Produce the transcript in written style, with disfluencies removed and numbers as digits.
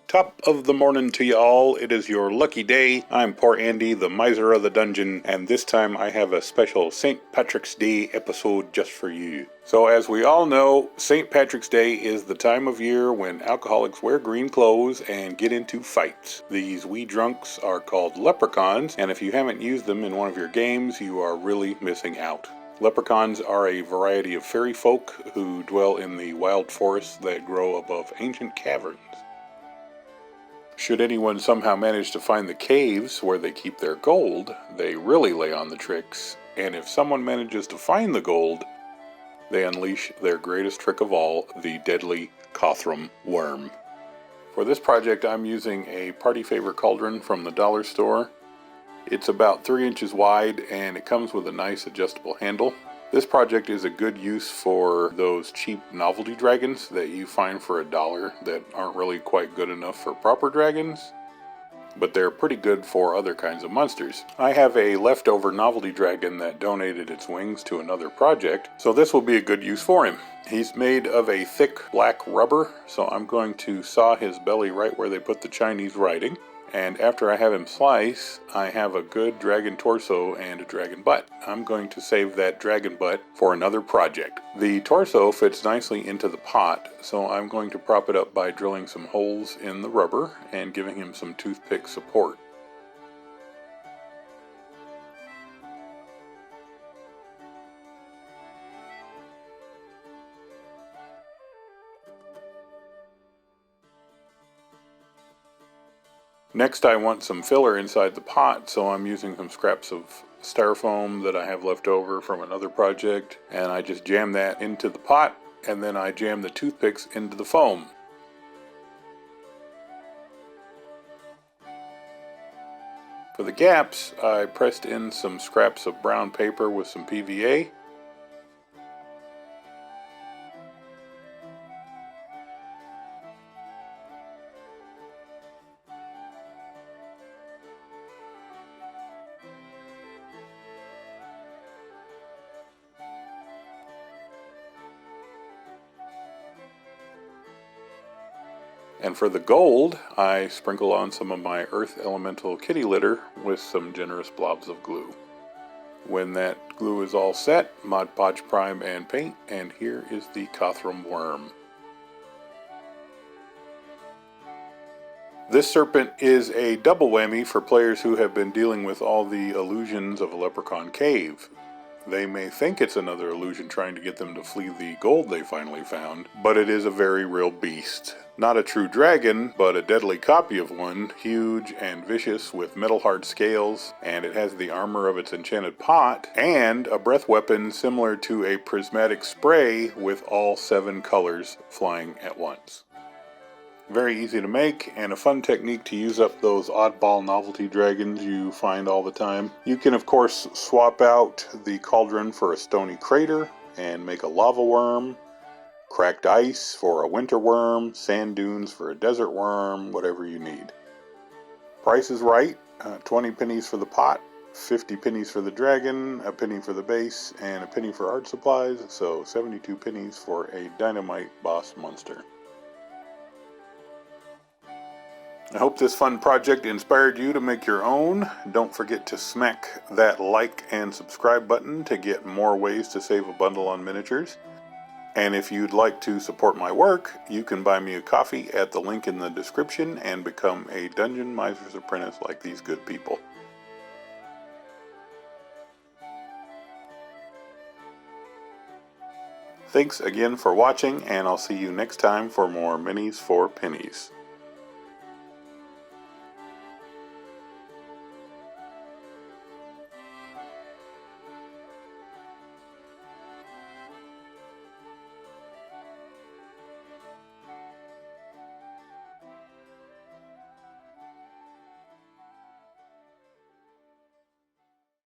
Top of the morning to you all. It is your lucky day. I'm poor Andy, the miser of the dungeon, and this time I have a special St. Patrick's Day episode just for you. So as we all know, St. Patrick's Day is the time of year when alcoholics wear green clothes and get into fights. These wee drunks are called leprechauns, and if you haven't used them in one of your games, you are really missing out. Leprechauns are a variety of fairy folk who dwell in the wild forests that grow above ancient caverns. Should anyone somehow manage to find the caves where they keep their gold, they really lay on the tricks, and if someone manages to find the gold, they unleash their greatest trick of all, the deadly Cothrom Wyrm. For this project, I'm using a party favor cauldron from the dollar store. It's about 3 inches wide and it comes with a nice adjustable handle. This project is a good use for those cheap novelty dragons that you find for $1 that aren't really quite good enough for proper dragons, but they're pretty good for other kinds of monsters. I have a leftover novelty dragon that donated its wings to another project, so this will be a good use for him. He's made of a thick black rubber, so I'm going to saw his belly right where they put the Chinese writing. And after I have him slice, I have a good dragon torso and a dragon butt. I'm going to save that dragon butt for another project. The torso fits nicely into the pot, so I'm going to prop it up by drilling some holes in the rubber and giving him some toothpick support. Next, I want some filler inside the pot, so I'm using some scraps of styrofoam that I have left over from another project, and I just jam that into the pot, and then I jam the toothpicks into the foam. For the gaps, I pressed in some scraps of brown paper with some PVA. And for the gold, I sprinkle on some of my Earth Elemental kitty litter with some generous blobs of glue. When that glue is all set, Mod Podge prime and paint, and here is the Cothrom Wyrm. This serpent is a double whammy for players who have been dealing with all the illusions of a leprechaun cave. They may think it's another illusion trying to get them to flee the gold they finally found, but it is a very real beast. Not a true dragon, but a deadly copy of one, huge and vicious with metal-hard scales, and it has the armor of its enchanted pot, and a breath weapon similar to a prismatic spray with all 7 colors flying at once. Very easy to make, and a fun technique to use up those oddball novelty dragons you find all the time. You can of course swap out the cauldron for a stony crater and make a lava worm, cracked ice for a winter worm, sand dunes for a desert worm, whatever you need. Price is right, 20 pennies for the pot, 50 pennies for the dragon, a penny for the base, and a penny for art supplies, so 72 pennies for a dynamite boss monster. I hope this fun project inspired you to make your own. Don't forget to smack that like and subscribe button to get more ways to save a bundle on miniatures. And if you'd like to support my work, you can buy me a coffee at the link in the description and become a Dungeon Miser's Apprentice like these good people. Thanks again for watching, and I'll see you next time for more Minis for Pennies.